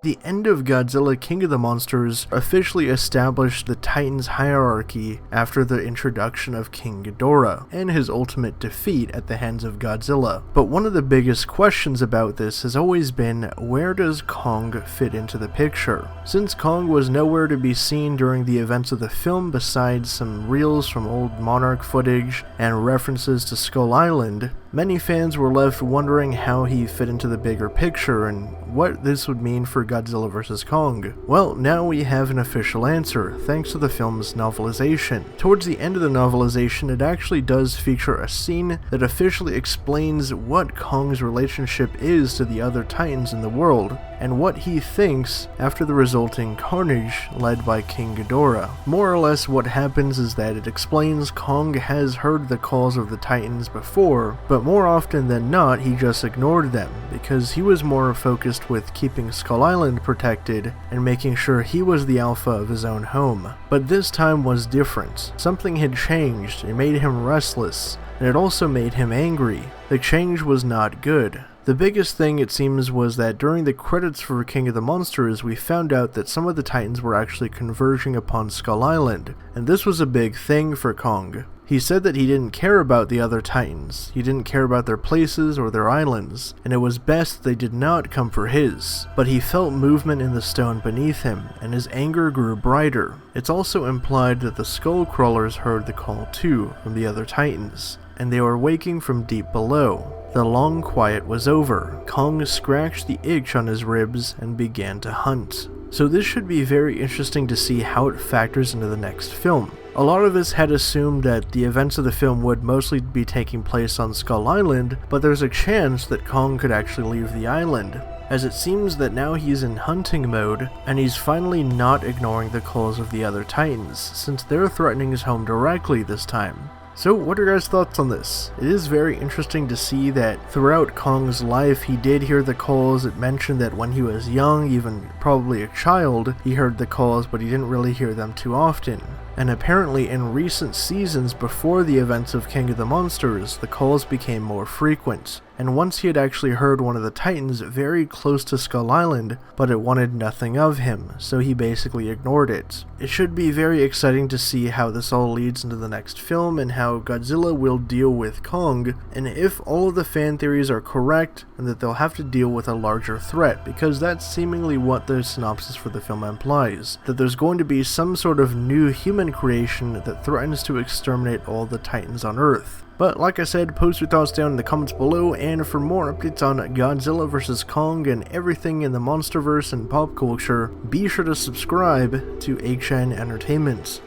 The end of Godzilla King of the Monsters officially established the Titans hierarchy after the introduction of King Ghidorah and his ultimate defeat at the hands of Godzilla. But one of the biggest questions about this has always been, where does Kong fit into the picture? Since Kong was nowhere to be seen during the events of the film besides some reels from old Monarch footage and references to Skull Island, many fans were left wondering how he fit into the bigger picture and what this would mean for Godzilla vs. Kong. Well, now we have an official answer, thanks to the film's novelization. Towards the end of the novelization, it actually does feature a scene that officially explains what Kong's relationship is to the other Titans in the world, and what he thinks after the resulting carnage led by King Ghidorah. More or less what happens is that it explains Kong has heard the calls of the Titans before, but more often than not he just ignored them, because he was more focused with keeping Skull Island protected and making sure he was the alpha of his own home. But this time was different. Something had changed, it made him restless, and it also made him angry. The change was not good. The biggest thing, it seems, was that during the credits for King of the Monsters, we found out that some of the Titans were actually converging upon Skull Island, and this was a big thing for Kong. He said that he didn't care about the other Titans, he didn't care about their places or their islands, and it was best they did not come for his. But he felt movement in the stone beneath him, and his anger grew brighter. It's also implied that the Skull Crawlers heard the call too from the other Titans, and they were waking from deep below. The long quiet was over. Kong scratched the itch on his ribs and began to hunt. So this should be very interesting to see how it factors into the next film. A lot of us had assumed that the events of the film would mostly be taking place on Skull Island, but there's a chance that Kong could actually leave the island, as it seems that now he's in hunting mode, and he's finally not ignoring the calls of the other Titans, since they're threatening his home directly this time. So what are your guys' thoughts on this? It is very interesting to see that throughout Kong's life he did hear the calls. It mentioned that when he was young, even probably a child, he heard the calls, but he didn't really hear them too often. And apparently in recent seasons before the events of King of the Monsters, the calls became more frequent. And once he had actually heard one of the Titans very close to Skull Island, but it wanted nothing of him, so he basically ignored it. It should be very exciting to see how this all leads into the next film and how Godzilla will deal with Kong, and if all of the fan theories are correct, and that they'll have to deal with a larger threat, because that's seemingly what the synopsis for the film implies, that there's going to be some sort of new human creation that threatens to exterminate all the Titans on Earth. But like I said, post your thoughts down in the comments below, and for more updates on Godzilla vs. Kong and everything in the Monsterverse and pop culture, be sure to subscribe to HN Entertainment.